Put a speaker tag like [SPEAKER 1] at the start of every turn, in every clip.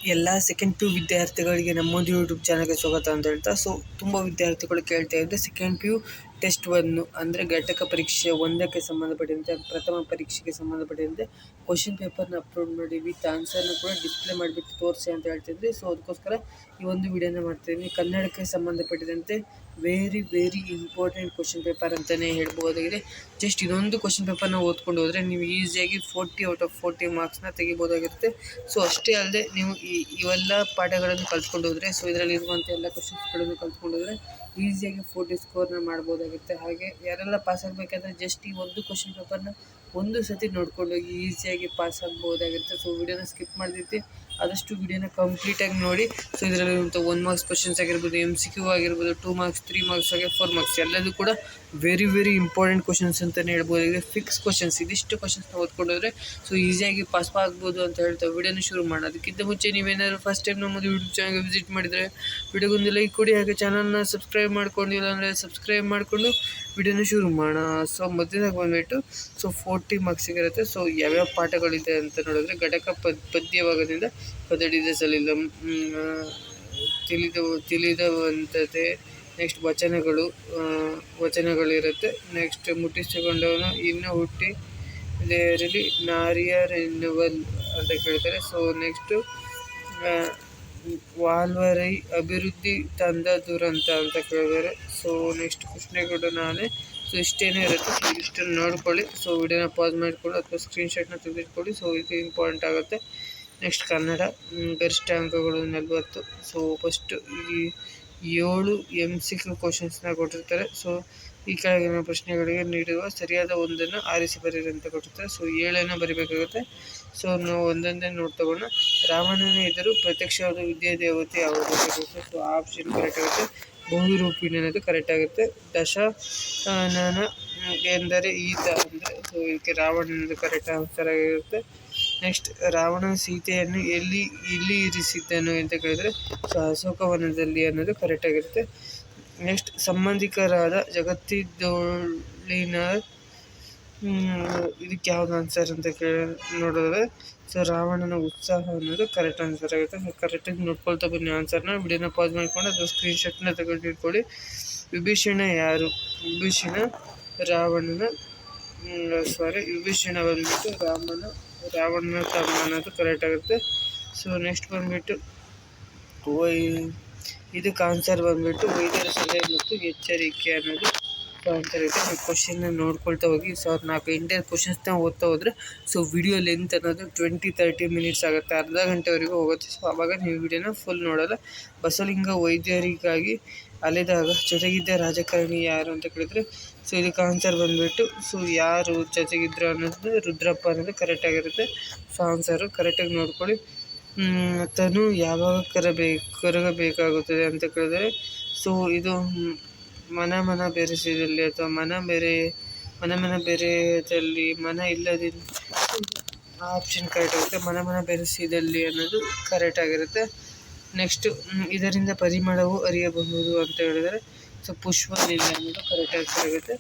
[SPEAKER 1] ಎಲ್ಲ second P U ವಿದ್ಯಾರ್ಥಿಗಳಿಗೆ ನಮ್ಮೊಂದು YouTube ಚಾನಲ್ಗೆ ಸ್ವಾಗತ ಅಂತ ಹೇಳ್ತಾ, ತುಂಬ ವಿದ್ಯಾರ್ಥಿಗಳು ಕೇಳ್ತಾ ಇದ್ದೆ ಸೆಕೆಂಡ್ ಪಿ ಯು ಟೆಸ್ಟ್ 1 ಅಂದರೆ ಘಟಕ ಪರೀಕ್ಷೆ 1ಕ್ಕೆ ಸಂಬಂಧಪಟ್ಟಂತೆ ಪ್ರಥಮ ಪರೀಕ್ಷೆಗೆ ಸಂಬಂಧಪಟ್ಟಂತೆ ಕ್ವಶನ್ ಪೇಪರ್ನ ಅಪ್ಲೋಡ್ ಮಾಡಿ ವಿತ್ ಆನ್ಸರ್ನ ಕೂಡ ಡಿಸ್ಪ್ಲೇ ಮಾಡಿಬಿಟ್ಟು ತೋರಿಸಿ ಅಂತ ಹೇಳ್ತಿದ್ರಿ. ಅದಕ್ಕೋಸ್ಕರ ಈ ಒಂದು ವಿಡಿಯೋನ ಮಾಡ್ತಾಯಿದ್ದೀನಿ. ಕನ್ನಡಕ್ಕೆ ಸಂಬಂಧಪಟ್ಟಿದಂತೆ ವೆರಿ ಇಂಪಾರ್ಟೆಂಟ್ ಕ್ವಶನ್ ಪೇಪರ್ ಅಂತಲೇ ಹೇಳ್ಬೋದಾಗಿದೆ. ಜಸ್ಟ್ ಇದೊಂದು ಕ್ವಶನ್ ಪೇಪರ್ನ ಓದ್ಕೊಂಡು ಹೋದರೆ ನೀವು ಈಸಿಯಾಗಿ 40 ಔಟ್ ಆಫ್ 40 ಮಾರ್ಕ್ಸ್ನ ತೆಗಿಬೋದಾಗಿರುತ್ತೆ. ಅಷ್ಟೇ ಅಲ್ಲದೆ ನೀವು ಇವೆಲ್ಲ ಪಾಠಗಳನ್ನು ಕಲ್ತ್ಕೊಂಡು ಹೋದರೆ, ಇದರಲ್ಲಿ ಇರುವಂಥ ಎಲ್ಲ ಕ್ವಶನ್ಸ್ಗಳನ್ನು ಕಲ್ತ್ಕೊಂಡು ಹೋದರೆ ಈಸಿಯಾಗಿ 40 ಸ್ಕೋರ್ನ ಮಾಡ್ಬೋದಾಗುತ್ತೆ. ಹಾಗೆ ಯಾರೆಲ್ಲ ಪಾಸ್ ಆಗಬೇಕಾದ್ರೆ ಜಸ್ಟ್ ಈ ಒಂದು ಕ್ವಶನ್ ಪೇಪರ್ನ ಒಂದು ಸತಿ ನೋಡ್ಕೊಂಡು ಹೋಗಿ ಈಸಿಯಾಗಿ ಪಾಸ್ ಆಗ್ಬೋದಾಗಿರುತ್ತೆ. ವಿಡಿಯೋನ ಸ್ಕಿಪ್ ಮಾಡಿದ್ದೆ ಆದಷ್ಟು ವಿಡಿಯೋನ ಕಂಪ್ಲೀಟಾಗಿ ನೋಡಿ. ಇದರಲ್ಲಿರುವಂಥ 1 ಮಾರ್ಕ್ಸ್ ಕ್ವಶನ್ಸ್ ಆಗಿರ್ಬೋದು, MCQ ಆಗಿರ್ಬೋದು, 2 ಮಾರ್ಕ್ಸ್, 3 ಮಾರ್ಕ್ಸ್ ಹಾಗೆ 4 ಮಾರ್ಕ್ಸ್ ಎಲ್ಲದೂ ಕೂಡ ವೆರಿ ಇಂಪಾರ್ಟೆಂಟ್ ಕ್ವಶನ್ಸ್ ಅಂತಲೇ ಹೇಳ್ಬೋದಾಗಿದೆ. ಫಿಕ್ಸ್ ಕ್ವಶನ್ಸ್, ಇದಿಷ್ಟು ಕ್ವಶನ್ಸ್ನ ಓದ್ಕೊಂಡೋದ್ರೆ ಈಸಿಯಾಗಿ ಪಾಸ್ ಆಗ್ಬೋದು ಅಂತ ಹೇಳ್ತಾ ವಿಡಿಯೋನ ಶುರು ಮಾಡೋಣ. ಅದಕ್ಕಿಂತ ಮುಂಚೆ ನೀವೇನಾದರೂ ಫಸ್ಟ್ ಟೈಮ್ ನಮ್ಮದು ಯೂಟ್ಯೂಬ್ ಚಾನಲ್ಗೆ ವಿಸಿಟ್ ಮಾಡಿದರೆ ವಿಡಿಯೋಗೊಂದು ಲೈಕ್ ಕೊಡಿ, ಹಾಗೆ ಚಾನಲ್ನ ಸಬ್ಸ್ಕ್ರೈಬ್ ಮಾಡ್ಕೊಂಡಿಲ್ಲ ಅಂದರೆ ಸಬ್ಸ್ಕ್ರೈಬ್ ಮಾಡಿಕೊಂಡು ವಿಡಿಯೋನ ಶುರು ಮಾಡೋಣ. ಮೊದಲಾಗಿ ಬಂದುಬಿಟ್ಟು 40 ಮಾರ್ಕ್ಸಿಗಿರುತ್ತೆ. ಯಾವ್ಯಾವ ಪಾಠಗಳಿದೆ ಅಂತ ನೋಡಿದ್ರೆ, ಘಟಕ ಪದ್ಯ ಭಾಗದಿಂದ ಪದಡಿದ ಸಲಿಲ, ತಿಳಿದವಂತತೆ, ನೆಕ್ಸ್ಟ್ ವಚನಗಳಿರುತ್ತೆ. ನೆಕ್ಸ್ಟ್ ಮುಟ್ಟಿಸಿಕೊಂಡವನು ಇನ್ನು ಹುಟ್ಟಿ ದೇವರಲ್ಲಿ ನಾರಿಯರೆನ್ನುವಲ್ ಅಂತ ಕೇಳ್ತಾರೆ. ನೆಕ್ಸ್ಟು ವಾಲ್ವರೈ ಅಭಿವೃದ್ಧಿ ತಂದ ದುರಂತ ಅಂತ ಕೇಳಿದ್ದಾರೆ. ನೆಕ್ಸ್ಟ್ ಕೃಷ್ಣೇಗೌಡ ನಾನೇ. ಇಷ್ಟೇನೇ ಇರುತ್ತೆ. ಇಷ್ಟನ್ನು ನೋಡ್ಕೊಳ್ಳಿ. ವಿಡಿಯೋನ ಪಾಸ್ ಮಾಡಿಕೊಂಡು ಅಥವಾ ಸ್ಕ್ರೀನ್ಶಾಟ್ನ ತೆಗೆದುಕೊಳ್ಳಿ. ಇದು ಇಂಪಾರ್ಟೆಂಟ್ ಆಗುತ್ತೆ. ನೆಕ್ಸ್ಟ್ ಕನ್ನಡ ಗರಿಷ್ಠ ಅಂಕಗಳು 40. ಫಸ್ಟು ಈ 7 MCQ ಕ್ವಶನ್ಸ್ನ ಕೊಟ್ಟಿರ್ತಾರೆ. ಈ ಕೆಳಗಿನ ಪ್ರಶ್ನೆಗಳಿಗೆ ನೀಡುವ ಸರಿಯಾದ ಒಂದನ್ನು ಆರಿಸಿ ಬರೀರಿ ಅಂತ ಕೊಟ್ಟಿರ್ತಾರೆ. 7 ಬರೀಬೇಕಾಗುತ್ತೆ. ನಾವು ಒಂದೊಂದೇ ನೋಡ್ತಗೋಣ. ರಾಮಣ್ಣನ ಎದುರು ಪ್ರತ್ಯಕ್ಷವಾದ ವಿದ್ಯಾದೇವತೆ ಯಾವುದು? ಆಪ್ಷನ್ ಕರೆಕ್ಟ್ ಆಗುತ್ತೆ. ಬಹುರೂಪಿಣಿ ಅನ್ನೋದು ಕರೆಕ್ಟ್ ಆಗುತ್ತೆ. ದಶಾನನ ಎಂದರೆ ಈತ ಅಂದರೆ ಇದಕ್ಕೆ ರಾವಣನದು ಕರೆಕ್ಟ್ ಆನ್ಸರ್ ಆಗಿರುತ್ತೆ. ನೆಕ್ಸ್ಟ್ ರಾವಣ ಸೀತೆಯನ್ನು ಎಲ್ಲಿ ಇರಿಸಿದ್ದನು ಅಂತ ಕೇಳಿದರೆ ಅಶೋಕವನದಲ್ಲಿ ಅನ್ನೋದು ಕರೆಕ್ಟ್ ಆಗಿರುತ್ತೆ. ನೆಕ್ಸ್ಟ್ ಸಂಬಂಧಿಕರಾದ ಜಗತ್ತಿದೊಳಿನ ಇದಕ್ಕೆ ಯಾವ್ದು ಆನ್ಸರ್ ಅಂತ ನೋಡಿದ್ರೆ ರಾವಣನ ಉತ್ಸಾಹ ಅನ್ನೋದು ಕರೆಕ್ಟ್ ಆನ್ಸರ್ ಆಗುತ್ತೆ. ಕರೆಕ್ಟಾಗಿ ನೋಡ್ಕೊಳ್ತಾ ಬನ್ನಿ ಆನ್ಸರ್ನ. ವಿಡಿಯೋನ ಪಾಸ್ ಮಾಡಿಕೊಂಡು ಅದು ಸ್ಕ್ರೀನ್ಶಾಟ್ನ ತೆಗೆದಿಟ್ಕೊಳ್ಳಿ. ವಿಭೀಷಣ ಯಾರು? ವಿಭೀಷಣ ಬಂದ್ಬಿಟ್ಟು ರಾವಣನ ತಮ್ಮ ಅನ್ನೋದು ಕರೆಕ್ಟ್ ಆಗುತ್ತೆ. ನೆಕ್ಸ್ಟ್ ಬಂದ್ಬಿಟ್ಟು ಇದಕ್ಕೆ ಆನ್ಸರ್ ಬಂದ್ಬಿಟ್ಟು ವೈದ್ಯರ ಸಲಹೆ ಮತ್ತು ಎಚ್ಚರಿಕೆ ಅನ್ನೋದು ಆನ್ಸರ್ ಆಗುತ್ತೆ. ಕ್ವಶನ್ನ ನೋಡ್ಕೊಳ್ತಾ ಹೋಗಿ. 4 ಇಂಡಿಯನ್ ಕ್ವಶನ್ಸ್ನ ಓದ್ತಾ ಹೋದರೆ ವಿಡಿಯೋ ಲೆಂತ್ ಅನ್ನೋದು 20-30 ಮಿನಿಟ್ಸ್ ಆಗುತ್ತೆ, ಅರ್ಧ ಗಂಟೆವರೆಗೂ ಹೋಗುತ್ತೆ. ಆವಾಗ ನೀವು ವಿಡಿಯೋನ ಫುಲ್ ನೋಡೋಲ್ಲ. ಬಸವಲಿಂಗ ವೈದ್ಯರಿಗಾಗಿ ಅಲೆದಾಗ ಜೊತೆಗಿದ್ದ ರಾಜಕಾರಣಿ ಯಾರು ಅಂತ ಕೇಳಿದರೆ ಇದಕ್ಕೆ ಆನ್ಸರ್ ಬಂದುಬಿಟ್ಟು ಯಾರು ಜೊತೆಗಿದ್ರು ಅನ್ನೋದು ರುದ್ರಪ್ಪ ಅನ್ನೋದು ಕರೆಕ್ಟ್ ಆಗಿರುತ್ತೆ. ಆನ್ಸರು ಕರೆಕ್ಟಾಗಿ ನೋಡ್ಕೊಳ್ಳಿ. ತನು ಯಾವಾಗ ಕರಗಬೇಕಾಗುತ್ತದೆ ಅಂತ ಕೇಳಿದರೆ ಇದು ಮನ ಬೆರೆಸಿದಲ್ಲಿ ಅಥವಾ ಮನ ಬೆರೆಯದಲ್ಲಿ ಮನ ಇಲ್ಲದಿಲ್ಲ ಆಪ್ಷನ್ ಕರೆಕ್ಟ್ ಆಗುತ್ತೆ. ಮನ ಬೆರೆಸಿದಲ್ಲಿ ಅನ್ನೋದು ಕರೆಕ್ಟ್ ಆಗಿರುತ್ತೆ. ನೆಕ್ಸ್ಟ್ ಇದರಿಂದ ಪರಿಮಳವು ಅರಿಯಬಹುದು ಅಂತ ಹೇಳಿದರೆ ಪುಷ್ಪಲಿಲ್ಲ ಅನ್ನೋದು ಕರೆಕ್ಟ್ ಆನ್ಸರ್ ಆಗುತ್ತೆ.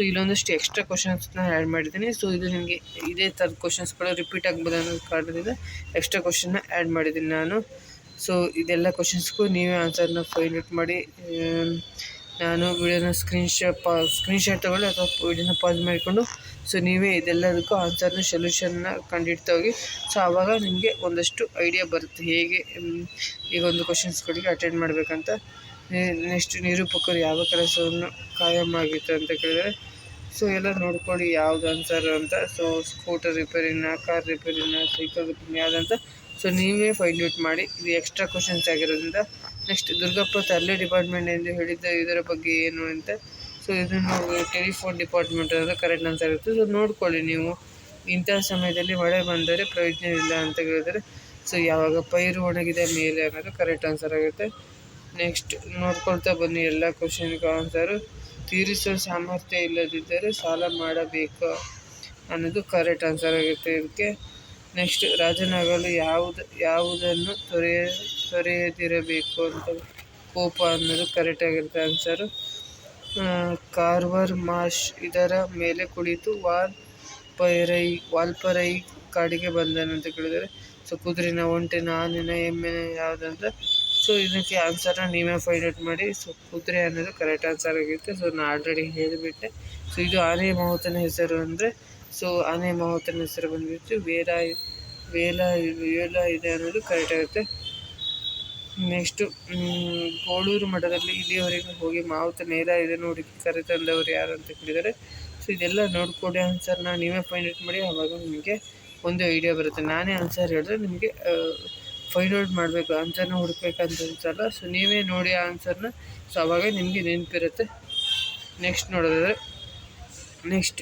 [SPEAKER 1] ಇಲ್ಲೊಂದಷ್ಟು ಎಕ್ಸ್ಟ್ರಾ ಕ್ವಶನ್ಸ್ನ ಆ್ಯಡ್ ಮಾಡಿದ್ದೀನಿ. ಇದು ನಿಮಗೆ ಇದೇ ಥರದ ಕ್ವಶನ್ಸ್ಗಳು ರಿಪೀಟ್ ಆಗ್ಬೋದು ಅನ್ನೋ ಕಾರಣದಿಂದ ಎಕ್ಸ್ಟ್ರಾ ಕ್ವಶನ್ನ ಆ್ಯಡ್ ಮಾಡಿದ್ದೀನಿ ನಾನು. ಇದೆಲ್ಲ ಕ್ವಶನ್ಸ್ಗೂ ನೀವೇ ಆನ್ಸರ್ನ ಫೈಂಡ್ ಔಟ್ ಮಾಡಿ. ನಾನು ವಿಡಿಯೋನ ಸ್ಕ್ರೀನ್ಶಾಟ್ ತಗೊಳ್ಳಿ ಅಥವಾ ವಿಡಿಯೋನ ಪಾಸ್ ಮಾಡಿಕೊಂಡು ನೀವೇ ಇದೆಲ್ಲದಕ್ಕೂ ಆನ್ಸರ್ನ ಸೊಲ್ಯೂಷನ್ನ ಕಂಡುಹಿಡ್ತಾ ಹೋಗಿ. ಆವಾಗ ನಿಮಗೆ ಒಂದಷ್ಟು ಐಡಿಯಾ ಬರುತ್ತೆ ಹೇಗೆ ಈಗ ಒಂದು ಕ್ವಶನ್ಸ್ಗಳಿಗೆ ಅಟೆಂಡ್ ಮಾಡಬೇಕಂತ. ನೆಕ್ಸ್ಟ್ ನಿರೂಪಕರು ಯಾವ ಕೆಲಸವನ್ನು ಕಾಯಂ ಆಗಿತ್ತು ಅಂತ ಕೇಳಿದರೆ ಎಲ್ಲ ನೋಡ್ಕೊಳ್ಳಿ ಯಾವ್ದು ಆನ್ಸರ್ ಅಂತ. ಸ್ಕೂಟರ್ ರಿಪೇರಿನ, ಕಾರ್ ರಿಪೇರಿನ, ಸೈಕಲ್ ರಿಪೇರಿನ ಯಾವುದಂತ ನೀವೇ ಫೈಂಡ್ ಔಟ್ ಮಾಡಿ. ಇದು ಎಕ್ಸ್ಟ್ರಾ ಕ್ವಶನ್ಸ್ ಆಗಿರೋದ್ರಿಂದ. ನೆಕ್ಸ್ಟ್ ದುರ್ಗಪ್ಪ ತರಲೆ ಡಿಪಾರ್ಟ್ಮೆಂಟ್ ಎಂದು ಹೇಳಿದ್ದ ಇದರ ಬಗ್ಗೆ ಏನು ಅಂತ. ಇದನ್ನು ಟೆಲಿಫೋನ್ ಡಿಪಾರ್ಟ್ಮೆಂಟ್ ಅನ್ನೋದು ಕರೆಕ್ಟ್ ಆನ್ಸರ್ ಇರುತ್ತೆ. ನೋಡ್ಕೊಳ್ಳಿ ನೀವು. ಇಂತಹ ಸಮಯದಲ್ಲಿ ಮಳೆ ಬಂದರೆ ಪ್ರಯೋಜನವಿಲ್ಲ ಅಂತ ಹೇಳಿದರೆ ಯಾವಾಗ ಪೈರು ಒಣಗಿದ ಮೇಲೆ ಅನ್ನೋದು ಕರೆಕ್ಟ್ ಆನ್ಸರ್ ಆಗುತ್ತೆ. ನೆಕ್ಸ್ಟ್ ನೋಡ್ಕೊಳ್ತಾ ಬನ್ನಿ ಎಲ್ಲ ಕ್ವಶನ್ಗೆ ಆನ್ಸರು. ತೀರಿಸುವ ಸಾಮರ್ಥ್ಯ ಇಲ್ಲದಿದ್ದರೆ ಸಾಲ ಮಾಡಬೇಕು ಅನ್ನೋದು ಕರೆಕ್ಟ್ ಆನ್ಸರ್ ಆಗುತ್ತೆ ಇದಕ್ಕೆ. ನೆಕ್ಸ್ಟ್ ರಾಜನಾಗಲು ಯಾವುದನ್ನು ತೊರೆಯದಿರಬೇಕು ಅಂತ ಕೋಪ ಅನ್ನೋದು ಕರೆಕ್ಟ್ ಆಗಿರುತ್ತೆ ಆನ್ಸರು. ಕಾರ್ವರ್ ಮಾರ್ಷ್ ಇದರ ಮೇಲೆ ಕುಳಿತು ವಾಲ್ಪರೈ ಕಾಡಿಗೆ ಬಂದನು ಅಂತ ಕೇಳಿದರೆ, ಸೊ ಕುದುರೆನ, ಒಂಟೆನ, ಆನೆನ, ಎಮ್ಮೆನ ಯಾವುದಂತ. ಸೊ ಇದಕ್ಕೆ ಆನ್ಸರ್ನ ನೀವೇ ಫೈಂಡ್ ಔಟ್ ಮಾಡಿ. ಸೊ ಕುದುರೆ ಅನ್ನೋದು ಕರೆಕ್ಟ್ ಆನ್ಸರ್ ಆಗಿರುತ್ತೆ. ಸೊ ನಾನು ಆಲ್ರೆಡಿ ಹೇಳಿಬಿಟ್ಟೆ. ಸೊ ಇದು ಆನೆ ಮಾವುತನ ಹೆಸರು ಅಂದರೆ, ಸೊ ಆನೆ ಮಾವುತನ ಹೆಸರು ಬಂದ್ಬಿಟ್ಟು ವೇಲ ಇದೆ ಅನ್ನೋದು ಕರೆಕ್ಟ್ ಆಗುತ್ತೆ. ನೆಕ್ಸ್ಟು ಗೋಳೂರು ಮಠದಲ್ಲಿ ಇಲ್ಲಿಯವರೆಗೆ ಹೋಗಿ ಮಾವುತನ ನೇರ ಇದನ್ನು ಹುಡುಕಿ ಕರೆತಂದವರು ಯಾರು ಅಂತ ಕೇಳಿದರೆ, ಸೊ ಇದೆಲ್ಲ ನೋಡ್ಕೊಡಿ, ಆನ್ಸರ್ನ ನೀವೇ ಫೈಂಡ್ ಔಟ್ ಮಾಡಿ. ಆವಾಗ ನಿಮಗೆ ಒಂದು ಐಡಿಯಾ ಬರುತ್ತೆ. ನಾನೇ ಆನ್ಸರ್ ಹೇಳಿದ್ರೆ ನಿಮಗೆ ಫೈಂಡ್ ಔಟ್ ಮಾಡಬೇಕು, ಆನ್ಸರ್ನ ಹುಡುಕ್ಬೇಕಂತ ಅನ್ಸಲ್ಲ. ಸೊ ನೀವೇ ನೋಡಿ ಆನ್ಸರ್ನ, ಸೊ ಆವಾಗ ನಿಮಗೆ ನೆನಪಿರುತ್ತೆ. ನೆಕ್ಸ್ಟ್ ನೋಡೋದಾದರೆ, ನೆಕ್ಸ್ಟ್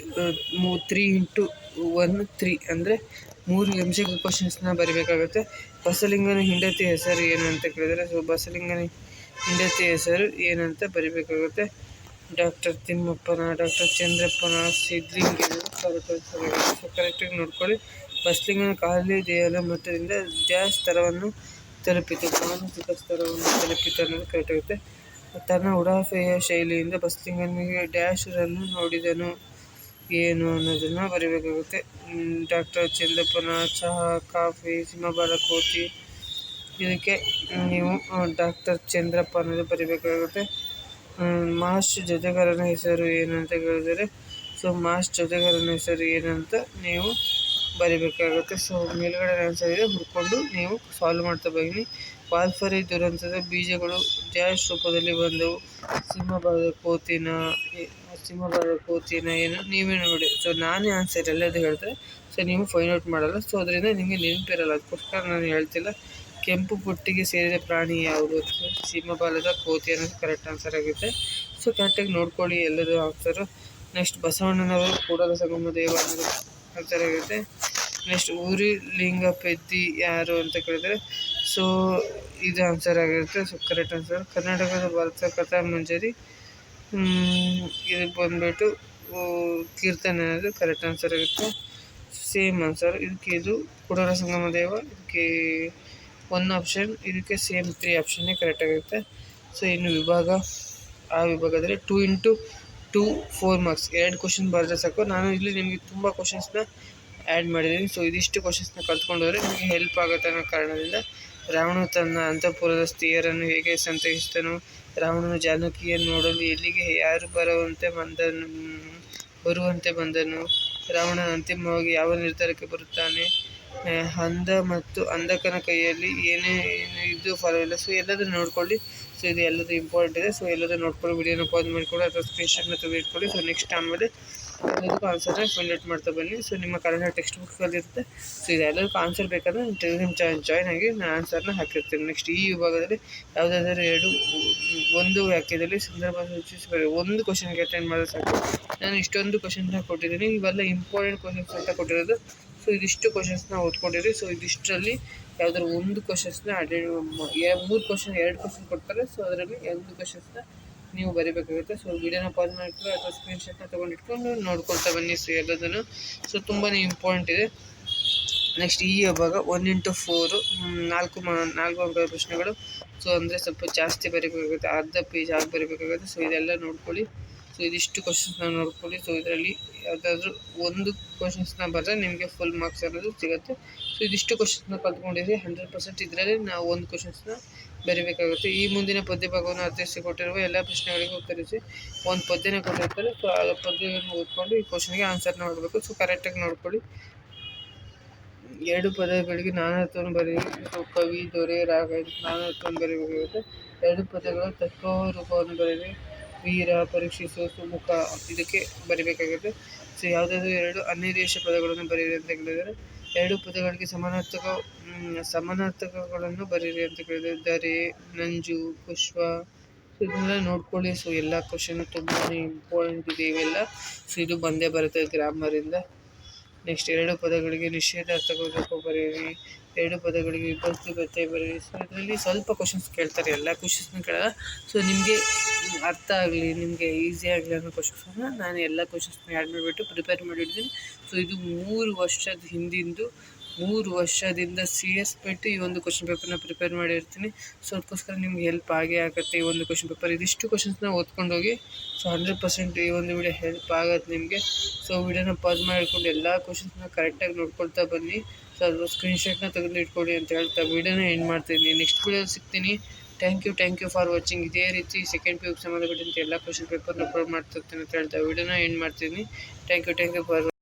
[SPEAKER 1] 3x1 3 ಅಂದರೆ 3 MCQ ಕ್ವಶನ್ಸ್ನ ಬರೀಬೇಕಾಗುತ್ತೆ. ಬಸಲಿಂಗನ ಹೆಂಡತಿ ಹೆಸರು ಏನು ಅಂತ ಕೇಳಿದರೆ, ಸೊ ಬಸಲಿಂಗನ ಹೆಂಡತಿ ಹೆಸರು ಏನಂತ ಬರೀಬೇಕಾಗುತ್ತೆ. ಡಾಕ್ಟರ್ ತಿಮ್ಮಪ್ಪನ, ಡಾಕ್ಟರ್ ಚಂದ್ರಪ್ಪನ, ಸಿದ್ಲಿಂಗ ಕರೆಕ್ಟಾಗಿ. ಸೊ ಕರೆಕ್ಟಾಗಿ ನೋಡ್ಕೊಳ್ಳಿ. ಬಸಲಿಂಗನ ಖಾಲಿ ದೇಹದ ಮಟ್ಟದಿಂದ ಡ್ಯಾಶ್ ಸ್ತರವನ್ನು ತಲುಪಿತು, ಮಾನಸಿಕ ಸ್ತರವನ್ನು ತಲುಪಿತು ಅನ್ನೋದು ಕರೆಕ್ಟ್ ಆಗುತ್ತೆ. ತನ್ನ ಉಡಾಫೆಯ ಶೈಲಿಯಿಂದ ಬಸಲಿಂಗನಿಗೆ ಡ್ಯಾಶರನ್ನು ನೋಡಿದನು ಏನು ಅನ್ನೋದನ್ನು ಬರೀಬೇಕಾಗುತ್ತೆ. ಡಾಕ್ಟರ್ ಚಂದ್ರಪ್ಪನ ಚಹಾ, ಕಾಫಿ, ಸಿಂಹಬಾಲ ಕೋತಿ. ಇದಕ್ಕೆ ನೀವು ಡಾಕ್ಟರ್ ಚಂದ್ರಪ್ಪ ಅನ್ನೋದು ಬರೀಬೇಕಾಗುತ್ತೆ. ಮಾಸ್ ಜೊತೆಗಾರನ ಹೆಸರು ಏನಂತ ಕೇಳಿದರೆ, ಸೊ ಮಾಸ್ ಜೊತೆಗಾರನ ಹೆಸರು ಏನಂತ ನೀವು ಬರೀಬೇಕಾಗುತ್ತೆ. ಸೊ ಮೇಲ್ಗಡೆ ಆನ್ಸರ್ ಇದೆ, ಹುಡ್ಕೊಂಡು ನೀವು ಸಾಲ್ವ್ ಮಾಡ್ತಾ ಬನ್ನಿ. ವಾಲ್ಪರಿ ದುರಂತದ ಬೀಜಗಳು ಡ್ಯಾಶ್ ರೂಪದಲ್ಲಿ ಬಂದವು, ಸಿಂಹಬಾಲದ ಕೋತಿನ ಏನು ನೀವೇ ನೋಡಿ. ಸೊ ನಾನೇ ಆನ್ಸರ್ ಎಲ್ಲದು ಹೇಳ್ತಾರೆ. ಸೊ ನೀವು ಫೈಂಡ್ ಔಟ್ ಮಾಡಲ್ಲ. ಸೊ ಅದರಿಂದ ನಿಮಗೆ ನೆನಪಿರಲ್ಲ, ಅದಕ್ಕೋಸ್ಕರ ನಾನು ಹೇಳ್ತಿಲ್ಲ. ಕೆಂಪು ಪುಟ್ಟಿಗೆ ಸೇರಿದ ಪ್ರಾಣಿ ಯಾವುದು? ಸಿಂಹಬಾಲದ ಕೋತಿ ಅನ್ನೋದು ಕರೆಕ್ಟ್ ಆನ್ಸರ್ ಆಗುತ್ತೆ. ಸೊ ಕರೆಕ್ಟಾಗಿ ನೋಡ್ಕೊಳ್ಳಿ ಎಲ್ಲದು ಆನ್ಸರು. ನೆಕ್ಸ್ಟ್ ಬಸವಣ್ಣನವರು ಕೂಡಲ ಸಂಗಮ ದೇವ ಅನ್ನೋದು ಆನ್ಸರ್ ಆಗುತ್ತೆ. ನೆಕ್ಸ್ಟ್ ಊರಿ ಲಿಂಗಪೆದ್ದಿ ಯಾರು ಅಂತ ಕೇಳಿದರೆ, ಸೊ ಇದು ಆನ್ಸರ್ ಆಗಿರುತ್ತೆ. So correct answer. ಕರ್ನಾಟಕದ ಭಾರತ ಕಥಾ ಮಂಜರಿ ಇದು ಬಂದ್ಬಿಟ್ಟು ಕೀರ್ತನೆ ಅನ್ನೋದು ಕರೆಕ್ಟ್ ಆನ್ಸರ್ ಆಗುತ್ತೆ. ಸೇಮ್ ಆನ್ಸರ್ ಇದಕ್ಕೆ. ಇದು ಕೂಡಲ ಸಂಗಮ ದೇವ, ಇದಕ್ಕೆ 1 ಆಪ್ಷನ್, ಇದಕ್ಕೆ ಸೇಮ್ 3 ಆಪ್ಷನ್ನೇ ಕರೆಕ್ಟ್ ಆಗಿರುತ್ತೆ. ಸೊ ಇನ್ನು ಆ ವಿಭಾಗದಲ್ಲಿ 2 x 2 4 ಮಾರ್ಕ್ಸ್ 2 ಕ್ವಶನ್ ಬರೆದ್ರೆ ಸಾಕು. ನಾನು ಇಲ್ಲಿ ನಿಮಗೆ ತುಂಬ ಕ್ವಶನ್ಸ್ನ ಆ್ಯಡ್ ಮಾಡಿದ್ದೀನಿ. ಸೊ ಇದಿಷ್ಟು ಕ್ವಶನ್ಸ್ನ ಕಲ್ತ್ಕೊಂಡೋದ್ರೆ ನಿಮಗೆ ಹೆಲ್ಪ್ ಆಗುತ್ತೆ ಅನ್ನೋ ಕಾರಣದಿಂದ. ರಾವಣನು ತನ್ನ ಅಂತಃಪುರದ ಸ್ತ್ರೀಯರನ್ನು ಹೇಗೆ ಸಂತೈಸಿದನು? ರಾವಣನು ಜಾನಕಿಯನ್ನು ನೋಡಲು ಎಲ್ಲಿಗೆ ಯಾರು ಬರುವಂತೆ ಬಂದನು? ರಾವಣನ ಅಂತಿಮವಾಗಿ ಯಾವ ನಿರ್ಧಾರಕ್ಕೆ ಬರುತ್ತಾನೆ? ಅಂಧ ಮತ್ತು ಅಂಧಕನ ಕೈಯಲ್ಲಿ ಏನೇನು ಇದ್ದು ಫಲವಿಲ್ಲ. ಸೊ ಎಲ್ಲದನ್ನು ನೋಡ್ಕೊಳ್ಳಿ. ಸೊ ಇದು ಎಲ್ಲದು ಇಂಪಾರ್ಟೆಂಟ್ ಇದೆ. ಸೊ ಎಲ್ಲದನ್ನು ನೋಡ್ಕೊಳ್ಳಿ. ವಿಡಿಯೋನ ಪಾಸ್ ಮಾಡಿಕೊಳ್ಳಿ ಅಥವಾ ಸ್ಕ್ರೀನ್ಶಾಟ್ನ ತೆಗೆದುಕೊಳ್ಳಿ. ಸೊ ನೆಕ್ಸ್ಟ್ ಆಮೇಲೆ ಎಲ್ಲದಕ್ಕೂ ಆನ್ಸರ್ನ ಫೈಂಡ್ ಔಟ್ ಮಾಡ್ತಾ ಬನ್ನಿ. ಸೊ ನಿಮ್ಮ ಕನ್ನಡ ಟೆಕ್ಸ್ಟ್ ಬುಕ್ಕಲ್ಲಿರುತ್ತೆ. ಸೊ ಇದೆಲ್ಲದಕ್ಕೂ ಆನ್ಸರ್ ಬೇಕಾದ್ರೆ ನಾನು ಟೆಲಿಗ್ರಾಮ್ ಚಾನಲ್ ಜಾಯ್ನ್ ಆಗಿ ನಾನು ಆನ್ಸರ್ನ ಹಾಕಿರ್ತೀನಿ. ನೆಕ್ಸ್ಟ್ ಈ ವಿಭಾಗದಲ್ಲಿ ಯಾವುದಾದ್ರೂ ಒಂದು ವಾಕ್ಯದಲ್ಲಿ ಸಂದರ್ಭ ಸೂಚಿಸಿ ಬರೀ. ಒಂದು ಕ್ವಶನ್ಗೆ ಅಟೆಂಡ್ ಮಾಡಿದ್ರೆ ಸಾಕು. ನಾನು ಇಷ್ಟೊಂದು ಕ್ವಶನ್ಸ್ನ ಕೊಟ್ಟಿದ್ದೀನಿ. ಇವೆಲ್ಲ ಇಂಪಾರ್ಟೆಂಟ್ ಕ್ವಶನ್ಸ್ ಅಂತ ಕೊಟ್ಟಿರೋದು. ಸೊ ಇದಿಷ್ಟು ಕ್ವಶನ್ಸ್ನ ಓದ್ಕೊಂಡಿರಿ. ಸೊ ಇದಿಷ್ಟರಲ್ಲಿ ಯಾವುದಾದ್ರು ಒಂದು ಕ್ವಶನ್ಸ್ನ 2 ಕ್ವಶನ್ ಕೊಡ್ತಾರೆ. ಸೊ ಅದರಲ್ಲಿ 1 ಕ್ವಶನ್ಸ್ನ ನೀವು ಬರೀಬೇಕಾಗುತ್ತೆ. ಸೊ ವಿಡಿಯೋನ ಪಾಸ್ ಮಾಡಿಕೊಂಡು ಅಥವಾ ಸ್ಕ್ರೀನ್ಶಾಟ್ನ ತೊಗೊಂಡಿಟ್ಕೊಂಡು ನೋಡ್ಕೊಳ್ತಾ ಬನ್ನಿ. ಸೊ ಎಲ್ಲದನ್ನು. ಸೊ ತುಂಬಾ ಇಂಪಾರ್ಟೆಂಟ್ ಇದೆ. ನೆಕ್ಸ್ಟ್ ಈ ವಿಭಾಗ 1 x 4 4 ಅಂಕದ ಪ್ರಶ್ನೆಗಳು. ಸೊ ಅಂದರೆ ಸ್ವಲ್ಪ ಜಾಸ್ತಿ ಬರೀಬೇಕಾಗುತ್ತೆ, ಅರ್ಧ ಪೇಜ್ ಆಗಿ ಬರೀಬೇಕಾಗುತ್ತೆ. ಸೊ ಇದೆಲ್ಲ ನೋಡ್ಕೊಳ್ಳಿ. ಸೊ ಇದಿಷ್ಟು ಕ್ವಶನ್ಸ್ನ ನೋಡ್ಕೊಳ್ಳಿ. ಸೊ ಇದರಲ್ಲಿ ಯಾವುದಾದ್ರೂ ಒಂದು ಕ್ವಶನ್ಸ್ನ ಬರೆದ್ರೆ ನಿಮಗೆ ಫುಲ್ ಮಾರ್ಕ್ಸ್ ಅನ್ನೋದು ಸಿಗುತ್ತೆ. ಸೊ ಇದಿಷ್ಟು ಕ್ವಶನ್ಸ್ನ ಕಲ್ತ್ಕೊಂಡಿದ್ರೆ 100% ಇದರಲ್ಲಿ ನಾವು ಒಂದು ಕ್ವಶನ್ಸ್ನ ಬರೀಬೇಕಾಗುತ್ತೆ. ಈ ಮುಂದಿನ ಪದ್ಯ ಭಾಗವನ್ನು ಅರ್ಥೈಸಿಕೊಟ್ಟಿರುವ ಎಲ್ಲ ಪ್ರಶ್ನೆಗಳಿಗೂ ಉತ್ತರಿಸಿ. ಒಂದು ಪದ್ಯನ ಕೊಟ್ಟಿರ್ತಾರೆ. ಸೊ ಆ ಪದ್ಯವನ್ನು ಓದ್ಕೊಂಡು ಈ ಕ್ವಶನ್ಗೆ ಆನ್ಸರ್ನ ಮಾಡಬೇಕು. ಸೊ ಕರೆಕ್ಟಾಗಿ ನೋಡ್ಕೊಳ್ಳಿ. 2 ಪದಗಳಿಗೆ ನಾನಾರ್ಥವನ್ನು ಬರೀರಿ. ಸೊ ಕವಿ, ದೊರೆ, ರಾಗ ಇದಕ್ಕೆ ನಾನಾರ್ಥವನ್ನು ಬರೀಬೇಕಾಗುತ್ತೆ. 2 ಪದಗಳ ತತ್ವ ರೂಪವನ್ನು ಬರೀರಿ. ವೀರ, ಪರೀಕ್ಷಿಸು, ಸುಮುಖ ಇದಕ್ಕೆ ಬರೀಬೇಕಾಗುತ್ತೆ. ಸೊ ಯಾವುದಾದ್ರೂ 2 ಅನ್ಯದೇಶ ಪದಗಳನ್ನು ಬರೀರಿ ಅಂತ ಕೇಳಿದರೆ, 2 ಪದಗಳಿಗೆ ಸಮಾನಾರ್ಥಕಗಳನ್ನು ಬರೀರಿ ಅಂತ ಕೇಳಿದರೆ, ದರೆ, ನಂಜು, ಪುಷ್ಪ. ಸೊ ಇದನ್ನೆಲ್ಲ ನೋಡ್ಕೊಳ್ಳಿ. ಸೊ ಎಲ್ಲ ಕ್ವಶನ್ ತುಂಬಾ ಇಂಪಾರ್ಟೆಂಟ್ ಇದೆ ಇವೆಲ್ಲ. ಸೊ ಇದು ಬಂದೇ ಬರುತ್ತೆ ಗ್ರಾಮರಿಂದ. ನೆಕ್ಸ್ಟ್ 2 ಪದಗಳಿಗೆ ನಿಷೇಧಾರ್ಥಕ ಬರೀರಿ. 2 ಪದಗಳಿಗೆ ವಿಭಕ್ತಿ ಪ್ರತ್ಯಯ ಬರೀರಿ. ಸೊ ಇದರಲ್ಲಿ ಸ್ವಲ್ಪ ಕ್ವಶನ್ಸ್ ಕೇಳ್ತಾರೆ, ಎಲ್ಲ ಕ್ವಶನ್ಸ್ನ ಕೇಳಲ್ಲ. ಸೊ ನಿಮಗೆ ಅರ್ಥ ಆಗಲಿ, ನಿಮಗೆ ಈಸಿ ಆಗಲಿ ಅನ್ನೋ ಕ್ವಶನ್ಸನ್ನು ನಾನು ಎಲ್ಲ ಕ್ವಶನ್ಸ್ನ ಆ್ಯಡ್ ಮಾಡಿಬಿಟ್ಟು ಪ್ರಿಪೇರ್ ಮಾಡಿದ್ದೀನಿ. ಸೊ ಇದು 3 ವರ್ಷದ ಹಿಂದಿಂದು 3 ವರ್ಷದಿಂದ CS ಬಿಟ್ಟು ಈ ಒಂದು ಕ್ವಶನ್ ಪೇಪರ್ನ ಪ್ರಿಪೇರ್ ಮಾಡಿರ್ತೀನಿ. ಸೊ ಅದಕ್ಕೋಸ್ಕರ ನಿಮ್ಗೆ ಹೆಲ್ಪ್ ಆಗೇ ಆಗುತ್ತೆ ಈ ಒಂದು ಕ್ವಶನ್ ಪೇಪರ್. ಇದಿಷ್ಟು ಕ್ವಶನ್ಸ್ನ ಓದ್ಕೊಂಡೋಗಿ. ಸೊ 100% ಈ ಒಂದು ವಿಡಿಯೋ ಹೆಲ್ಪ್ ಆಗುತ್ತೆ ನಿಮಗೆ. ಸೊ ವಿಡಿಯೋನ ಪಾಸ್ ಮಾಡಿಕೊಂಡು ಎಲ್ಲ ಕ್ವಶನ್ಸ್ನ ಕರೆಕ್ಟಾಗಿ ನೋಡ್ಕೊಳ್ತಾ ಬನ್ನಿ. ಸೊ ಅದ್ರ ಸ್ಕ್ರೀನ್ಶಾಟ್ನ ತೆಗೆದು ಇಟ್ಕೊಳ್ಳಿ ಅಂತ ಹೇಳ್ತಾ ವಿಡಿಯೋನ ಎಂಡ್ ಮಾಡ್ತಾಯಿದ್ದೀನಿ. ನೆಕ್ಸ್ಟ್ ವಿಡಿಯೋಲಿ ಸಿಗ್ತೀನಿ. Thank you for watching. ಇದೇ ರೀತಿ ಸೆಕೆಂಡ್ PU ಸಂಬಂಧಪಟ್ಟಂತೆ ಎಲ್ಲ ಕ್ವಶನ್ ಪೇಪರ್ನ ಅಪ್ಲೋಡ್ ಮಾಡ್ತಿರ್ತೀನಿ ಅಂತ ಹೇಳ್ತಾ ವಿಡಿಯೋನ ಎಂಡ್ ಮಾಡ್ತೀನಿ. Thank you for